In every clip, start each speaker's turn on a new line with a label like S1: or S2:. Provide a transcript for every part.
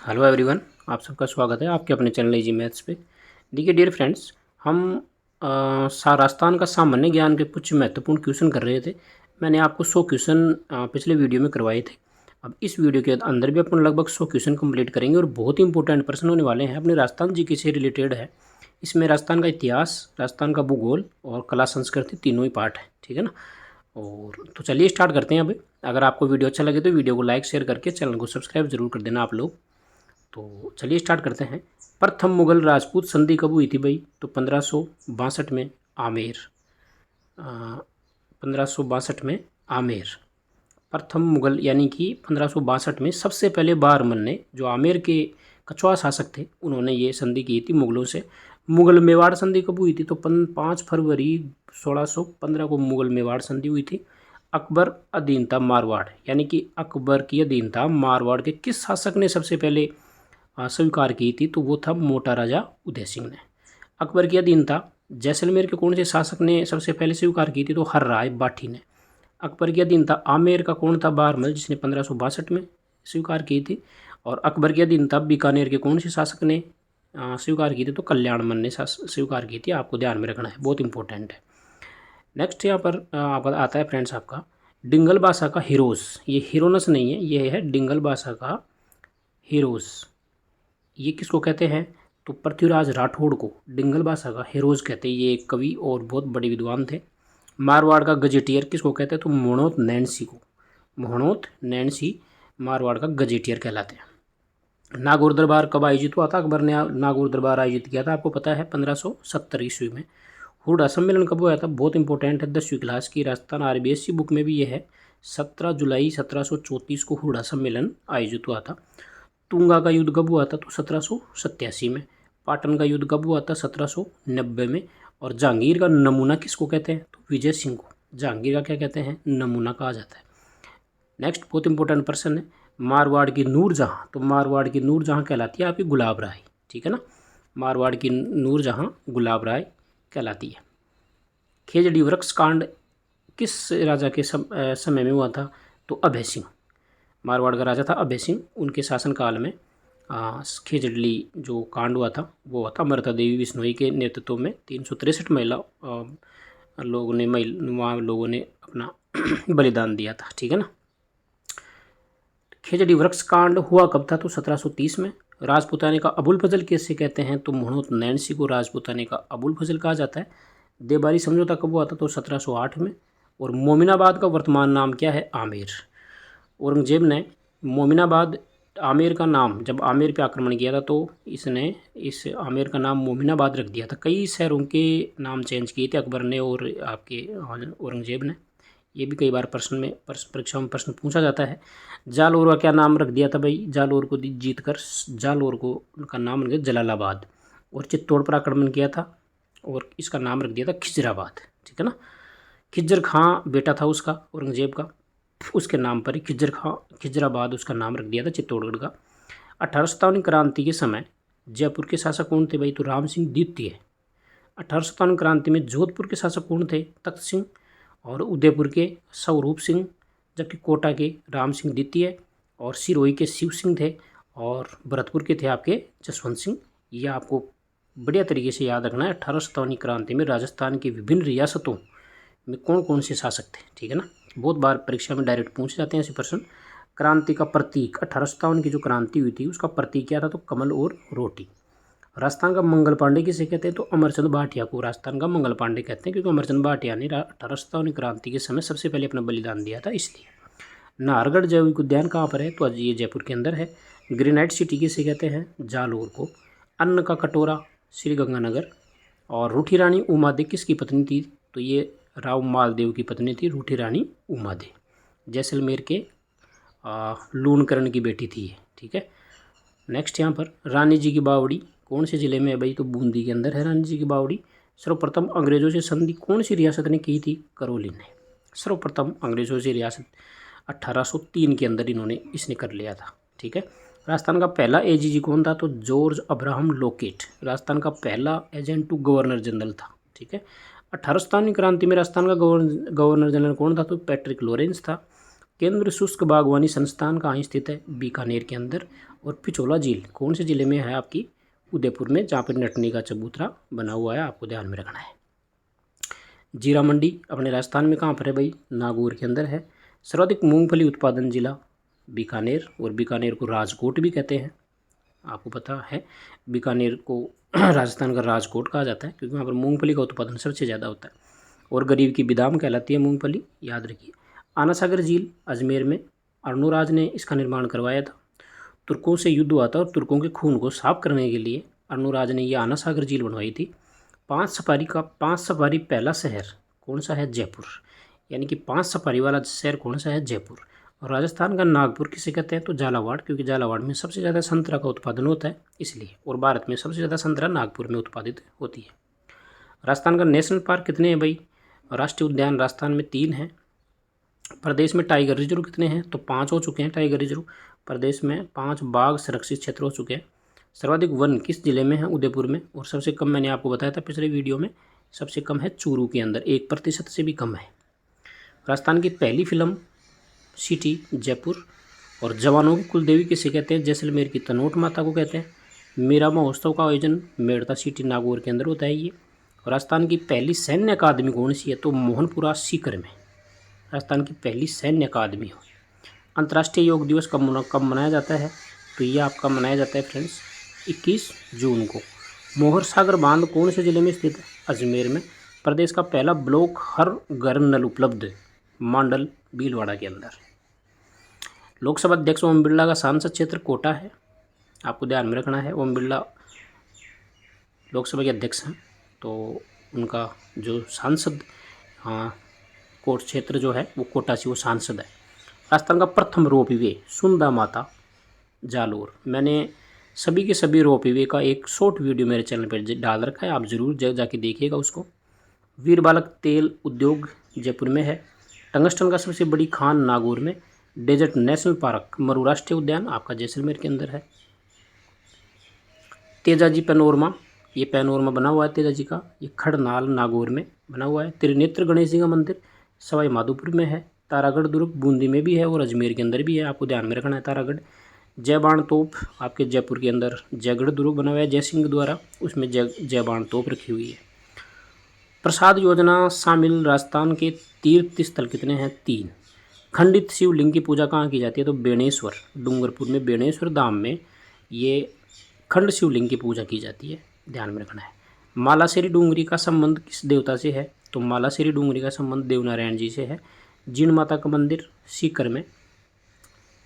S1: Hello everyone, आप सबका स्वागत है आपके अपने चैनल इजी मैथ्स पे। देखिए डियर फ्रेंड्स, हम राजस्थान का सामान्य ज्ञान के कुछ महत्वपूर्ण क्वेश्चन कर रहे थे। मैंने आपको 100 क्वेश्चन पिछले वीडियो में करवाए थे। अब इस वीडियो के अंदर भी अपन लगभग 100 क्वेश्चन कंप्लीट करेंगे और बहुत ही इंपॉर्टेंट प्रश्न होने वाले हैं, अपने राजस्थान जी के से रिलेटेड है। इसमें राजस्थान का इतिहास, राजस्थान का भूगोल और कला संस्कृति तीनों ही पार्ट है, ठीक है ना। और तो चलिए स्टार्ट करते हैं। अभी अगर आपको वीडियो अच्छा लगे तो वीडियो को लाइक शेयर करके चैनल को सब्सक्राइब जरूर कर देना आप लोग। तो चलिए स्टार्ट करते हैं। प्रथम मुगल राजपूत संधि कब हुई थी भाई? तो 1562 में आमेर। 1562 में आमेर प्रथम मुगल, यानी कि 1562 में सबसे पहले बहारमन ने, जो आमेर के कछुआ शासक थे, उन्होंने ये संधि की थी मुगलों से। मुगल मेवाड़ संधि कब हुई थी? तो 5 फरवरी 1615 को मुगल मेवाड़ संधि हुई थी। अकबर अधीनता मारवाड़, यानी कि अकबर की अधीनता मारवाड़ के किस शासक ने सबसे पहले स्वीकार की थी? तो वो था मोटा राजा उदय सिंह ने। अकबर की अधीनता जैसलमेर के कौन से शासक ने सबसे पहले स्वीकार की थी? तो हर राय बाठी ने। अकबर की अधीनता आमेर का कौन था? बहारमल, जिसने 1562 में स्वीकार की थी। और अकबर की अधीनता बीकानेर के कौन से शासक ने स्वीकार की थी? तो कल्याणमल ने स्वीकार की थी। आपको ध्यान में रखना है, बहुत इंपॉर्टेंट है। नेक्स्ट यहाँ पर आपका आता है फ्रेंड्स आपका डिंगल भाषा का हीरोस। ये हीरोनस नहीं है, ये है डिंगल भाषा का हीरोस। ये किसको कहते हैं? तो पृथ्वीराज राठौड़ को डिंगल भाषा का हीरोज कहते हैं। ये एक कवि और बहुत बड़े विद्वान थे। मारवाड़ का गजेटियर किसको कहते हैं? तो मोहनोत नैन्सी को। मोहनोत नैन्सी मारवाड़ का गजेटियर कहलाते हैं। नागौर दरबार कब आयोजित हुआ था? अकबर ने नागौर दरबार आयोजित किया था, आपको पता है, 1570 ईस्वी में। हुडा सम्मेलन कब हुआ था? बहुत इंपॉर्टेंट है, 10वीं क्लास की राजस्थान आरबीएससी बुक में भी ये है। 17 जुलाई 1734 को हुडा सम्मेलन आयोजित हुआ था। तुंगा का युद्ध कब हुआ था? तो 1787 में। पाटन का युद्ध कब हुआ था? 1790 में। और जहांगीर का नमूना किसको कहते हैं? तो विजय सिंह को जहांगीर का क्या कहते हैं? नमूना कहा जाता है। नेक्स्ट बहुत इंपॉर्टेंट पर्सन है, मारवाड़ की नूरजहां। तो मारवाड़ की नूरजहां कहलाती है आपकी गुलाब राय, ठीक है ना। मारवाड़ की नूरजहां गुलाब राय कहलाती है। खेजड़ी वृक्ष कांड किस राजा के समय में हुआ था? तो अभय सिंह। मारवाड़ का राजा था अभय सिंह, उनके शासनकाल में खेजड़ली जो कांड हुआ था वो हुआ था। अमृता देवी बिश्नोई के नेतृत्व में 363 महिला वहाँ लोगों ने अपना बलिदान दिया था, ठीक है ना। खेजड़ी वृक्ष कांड हुआ कब था? तो 1730 में। राजपुताने का अबुल फजल कैसे कहते हैं? तो मोहनोत नैन्सी को राजपुताने का अबुल फजल कहा जाता है। देबारी समझौता कब हुआ था? तो 1708 में। और मोमिनाबाद का वर्तमान नाम क्या है? आमेर। औरंगजेब ने मोमिनाबाद, आमेर का नाम, जब आमेर पे आक्रमण किया था तो इसने इस आमेर का नाम मोमिनाबाद रख दिया था। कई शहरों के नाम चेंज किए थे अकबर ने और आपके औरंगजेब ने। ये भी कई बार परीक्षाओं में प्रश्न पूछा जाता है। जालौर का क्या नाम रख दिया था भाई? जालौर को जीत कर जालौर को उनका नाम रख दिया जलालाबाद। और चित्तौड़ पर आक्रमण किया था और इसका नाम रख दिया था खिजराबाद, ठीक है ना। खिज्जर खां बेटा था उसका, औरंगजेब का, उसके नाम पर ही खिजराबाद उसका नाम रख दिया था चित्तौड़गढ़ का। 1857 क्रांति के समय जयपुर के शासक कौन थे भाई? तो राम सिंह द्वितीय। 1857 क्रांति में जोधपुर के शासक कौन थे? तख्त सिंह। और उदयपुर के स्वरूप सिंह, जबकि कोटा के राम सिंह द्वितीय, और सिरोही के शिव सिंह थे, और भरतपुर के थे आपके जसवंत सिंह। ये आपको बढ़िया तरीके से याद रखना है। 1857 क्रांति में राजस्थान की विभिन्न रियासतों में कौन कौन से शासक थे, ठीक है ना। बहुत बार परीक्षा में डायरेक्ट पूछे जाते हैं ऐसे प्रश्न। क्रांति का प्रतीक, 1857 की जो क्रांति हुई थी उसका प्रतीक क्या था? तो कमल और रोटी। राजस्थान का मंगल पांडे किसे कहते हैं? तो अमरचंद भाटिया को राजस्थान का मंगल पांडे कहते हैं, क्योंकि अमरचंद भाटिया ने 1857 क्रांति के समय सबसे पहले अपना बलिदान दिया था, इसलिए। नाहरगढ़ जैविक उद्यान कहाँ पर है? तो आज ये जयपुर के अंदर है। ग्रेनाइट सिटी किसे कहते हैं? जालौर को। अन्न का कटोरा, श्री गंगानगर। और रूठी रानी उमादे किसकी पत्नी थी? तो ये राव मालदेव की पत्नी थी रूठी रानी उमादे। जैसलमेर के लूणकरण की बेटी थी ये, ठीक है। नेक्स्ट यहाँ पर रानी जी की बावड़ी कौन से ज़िले में है भाई? तो बूंदी के अंदर है रानी जी की बावड़ी। सर्वप्रथम अंग्रेजों से संधि कौन सी रियासत ने की थी? करौली ने। सर्वप्रथम अंग्रेजों से रियासत 1803 के अंदर इसने कर लिया था, ठीक है। राजस्थान का पहला एजीजी कौन था? तो जॉर्ज अब्राहम लोकेट राजस्थान का पहला एजेंट टू गवर्नर जनरल था, ठीक है। 1857 क्रांति में राजस्थान का गवर्नर जनरल कौन था? तो पैट्रिक लॉरेंस था। केंद्र शुष्क बागवानी संस्थान कहाँ स्थित है? बीकानेर के अंदर। और पिछोला झील कौन से जिले में है? आपकी उदयपुर में, जहाँ पर नटनी का चबूतरा बना हुआ है, आपको ध्यान में रखना है। जीरा मंडी अपने राजस्थान में कहाँ पर है भाई? नागौर के अंदर है। सर्वाधिक मूंगफली उत्पादन जिला बीकानेर, और बीकानेर को राजकोट भी कहते हैं, आपको पता है। बीकानेर को राजस्थान का राजकोट कहा जाता है क्योंकि वहाँ पर मूंगफली का उत्पादन सबसे ज़्यादा होता है, और गरीब की बिदाम कहलाती है मूंगफली, याद रखिए। आना सागर झील अजमेर में अर्णोराज ने इसका निर्माण करवाया था। तुर्कों से युद्ध हुआ था और तुर्कों के खून को साफ करने के लिए अर्णोराज ने यह आना सागर झील बनवाई थी। पांच सफारी पहला शहर कौन सा है? जयपुर। यानी कि 5 सफारी वाला शहर कौन सा है? जयपुर। और राजस्थान का नागपुर किसे कहते हैं? तो झालावाड़, क्योंकि झालावाड़ में सबसे ज़्यादा संतरा का उत्पादन होता है इसलिए, और भारत में सबसे ज़्यादा संतरा नागपुर में उत्पादित होती है। राजस्थान का नेशनल पार्क कितने हैं भाई? राष्ट्रीय उद्यान राजस्थान में 3 हैं। प्रदेश में टाइगर रिजर्व कितने हैं? तो 5 हो चुके हैं टाइगर रिजर्व। प्रदेश में 5 बाघ संरक्षित क्षेत्र हो चुके हैं। सर्वाधिक वन किस जिले में है? उदयपुर में। और सबसे कम मैंने आपको बताया था पिछले वीडियो में, सबसे कम है चूरू के अंदर, 1% से भी कम है। राजस्थान की पहली फिल्म सिटी जयपुर। और जवानों की कुलदेवी किसे कहते हैं? जैसलमेर की तनोट माता को कहते हैं। मेरा महोत्सव का आयोजन मेड़ता सिटी नागौर के अंदर होता है ये। राजस्थान की पहली सैन्य अकादमी कौन सी है? तो मोहनपुरा सीकर में राजस्थान की पहली सैन्य अकादमी हो। अंतर्राष्ट्रीय योग दिवस कब मनाया जाता है? तो ये आपका मनाया जाता है फ्रेंड्स 21 जून को। मोहर सागर बांध कौन से जिले में स्थित है? अजमेर में। प्रदेश का पहला ब्लॉक हर घर नल उपलब्ध मांडल भीलवाड़ा के अंदर। लोकसभा अध्यक्ष ओम बिरला का सांसद क्षेत्र कोटा है, आपको ध्यान में रखना है। ओम बिरला लोकसभा के अध्यक्ष हैं, तो उनका जो सांसद कोट क्षेत्र जो है वो कोटा से वो सांसद है। राजस्थान का प्रथम रोपवे सुंदा माता जालोर। मैंने सभी के सभी रोपवे का एक शॉर्ट वीडियो मेरे चैनल पर डाल रखा है, आप ज़रूर जाके देखिएगा उसको। वीर बालक तेल उद्योग जयपुर में है। टंगस्टन का सबसे बड़ी खान नागौर में। डेजर्ट नेशनल पार्क मरू राष्ट्रीय उद्यान आपका जैसलमेर के अंदर है। तेजाजी पैनोरमा, ये पैनोरमा बना हुआ है तेजाजी का, ये खड़नाल नागौर में बना हुआ है। त्रिनेत्र गणेश जी का मंदिर सवाई माधोपुर में है। तारागढ़ दुर्ग बूंदी में भी है और अजमेर के अंदर भी है, आपको ध्यान में रखना है तारागढ़। जयबाण तोप आपके जयपुर के अंदर जयगढ़ दुर्ग बना हुआ है जयसिंह द्वारा, उसमें जयबाण तोप रखी हुई है। प्रसाद योजना शामिल राजस्थान के तीर्थ स्थल कितने हैं? 3। खंडित शिवलिंग की पूजा कहाँ की जाती है? तो बेणेश्वर, डूंगरपुर में बेणेश्वर धाम में ये खंड शिवलिंग की पूजा की जाती है, ध्यान में रखना है। मालासेरी डूंगरी का संबंध किस देवता से है? तो मालासेरी डूंगरी का संबंध देवनारायण जी से है। जिन माता का मंदिर सीकर में,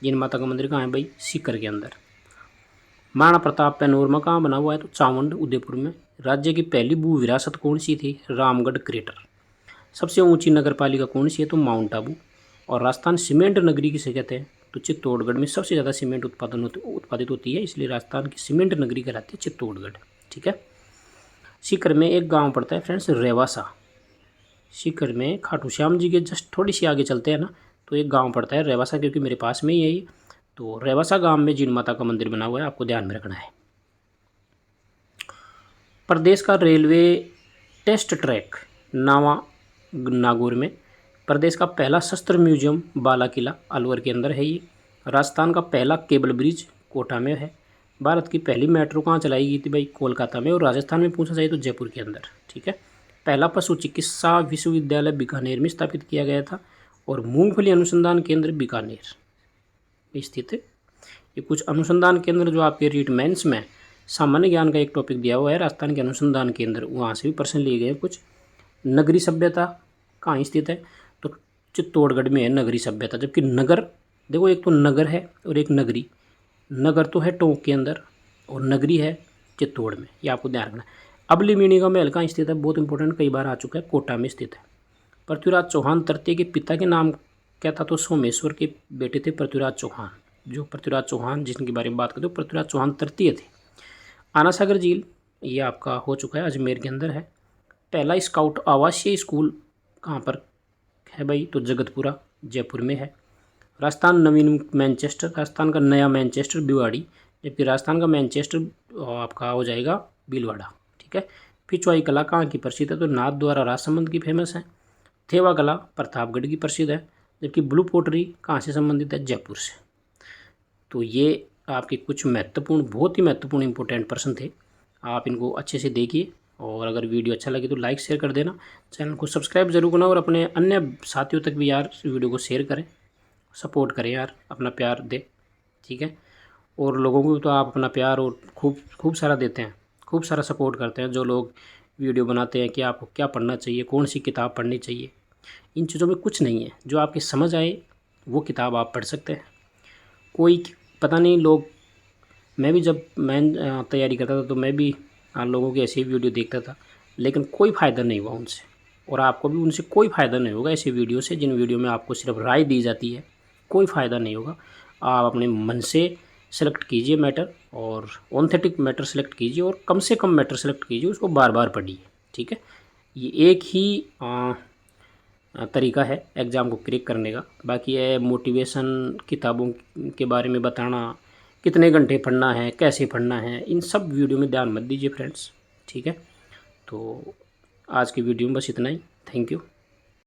S1: जिन माता का मंदिर कहाँ है भाई? सीकर के अंदर। महाराणा प्रताप पैनोरमा कहाँ बना हुआ है? तो चावंड उदयपुर में। राज्य की पहली भू विरासत कौन सी थी? रामगढ़ क्रेटर। सबसे ऊंची नगर पालिका कौन सी है? तो माउंट आबू। और राजस्थान सीमेंट नगरी किसे कहते हैं? तो चित्तौड़गढ़ में सबसे ज़्यादा सीमेंट उत्पादित होती है, इसलिए राजस्थान की सीमेंट नगरी कहलाती है चित्तौड़गढ़। ठीक है। सीकर में एक गांव पड़ता है फ्रेंड्स रेवासा। सीकर में खाटू श्याम जी के जस्ट थोड़ी सी आगे चलते हैं ना, तो एक गांव पड़ता है रेवासा, क्योंकि मेरे पास में ही है ये। तो रेवासा गांव में जिन माता का मंदिर बना हुआ है, आपको ध्यान में रखना है। प्रदेश का रेलवे टेस्ट ट्रैक नावा नागौर में। प्रदेश का पहला शस्त्र म्यूजियम बाला किला अलवर के अंदर है ये। राजस्थान का पहला केबल ब्रिज कोटा में है। भारत की पहली मेट्रो कहाँ चलाई गई थी भाई? कोलकाता में। और राजस्थान में पूछा जाए तो जयपुर के अंदर। ठीक है। पहला पशु चिकित्सा विश्वविद्यालय बीकानेर में स्थापित किया गया था। और मूंगफली अनुसंधान केंद्र बीकानेर में स्थित है। ये कुछ अनुसंधान केंद्र जो आपके रीट मेंस में सामान्य ज्ञान का एक टॉपिक दिया हुआ है, राजस्थान के अनुसंधान केंद्र, वहाँ से भी प्रश्न लिए गए कुछ। नगरी सभ्यता कहाँ स्थित है? तो चित्तौड़गढ़ में है नगरी सभ्यता। जबकि नगर, देखो एक तो नगर है और एक नगरी। नगर तो है टोंक के अंदर और नगरी है चित्तौड़ में, ये आपको ध्यान रखना है। अबलीमिनी का महल कहाँ स्थित है? बहुत इंपॉर्टेंट, कई बार आ चुका है, कोटा में स्थित है। पृथ्वीराज चौहान तृतीय के पिता के नाम क्या था? तो सोमेश्वर के बेटे थे पृथ्वीराज चौहान। जो पृथ्वीराज चौहान जिनके बारे में बात करते हो, पृथ्वीराज चौहान तृतीय थे। आना सागर झील ये आपका हो चुका है, अजमेर के अंदर है। पहला स्काउट आवासीय स्कूल कहाँ पर है भाई? तो जगतपुरा जयपुर में है। राजस्थान नवीन मैनचेस्टर, राजस्थान का नया मैनचेस्टर भिवाड़ी, जबकि राजस्थान का मैनचेस्टर आपका हो जाएगा भीलवाड़ा। ठीक है। पिछवाई कला कहाँ की प्रसिद्ध है? तो नाथ द्वारा राजसमंद की फेमस है। थेवा कला प्रतापगढ़ की प्रसिद्ध है। जबकि ब्लू पोटरी कहाँ से संबंधित है? जयपुर से। तो ये आपके कुछ महत्वपूर्ण, बहुत ही महत्वपूर्ण इंपॉर्टेंट प्रश्न थे। आप इनको अच्छे से देखिए और अगर वीडियो अच्छा लगे तो लाइक शेयर कर देना, चैनल को सब्सक्राइब जरूर करना और अपने अन्य साथियों तक भी यार वीडियो को शेयर करें, सपोर्ट करें यार, अपना प्यार दे, ठीक है। और लोगों को तो आप अपना प्यार और खूब सारा देते हैं, खूब सारा सपोर्ट करते हैं। जो लोग वीडियो बनाते हैं कि आपको क्या पढ़ना चाहिए, कौन सी किताब पढ़नी चाहिए, इन चीज़ों में कुछ नहीं है। जो आपकी समझ आए वो किताब आप पढ़ सकते हैं। कोई पता नहीं लोग, मैं भी जब मैं तैयारी करता था तो मैं भी लोगों की ऐसी वीडियो देखता था, लेकिन कोई फ़ायदा नहीं हुआ उनसे, और आपको भी उनसे कोई फ़ायदा नहीं होगा ऐसी वीडियो से, जिन वीडियो में आपको सिर्फ राय दी जाती है। कोई फ़ायदा नहीं होगा। आप अपने मन से सेलेक्ट कीजिए मैटर, और ऑथेंटिक मैटर सेलेक्ट कीजिए, और कम से कम मैटर सेलेक्ट कीजिए, उसको बार बार पढ़िए, ठीक है। ये एक ही तरीका है एग्ज़ाम को क्रैक करने का। बाकी है मोटिवेशन किताबों के बारे में बताना, कितने घंटे पढ़ना है, कैसे पढ़ना है, इन सब वीडियो में ध्यान मत दीजिए फ्रेंड्स, ठीक है। तो आज की वीडियो में बस इतना ही। Thank you.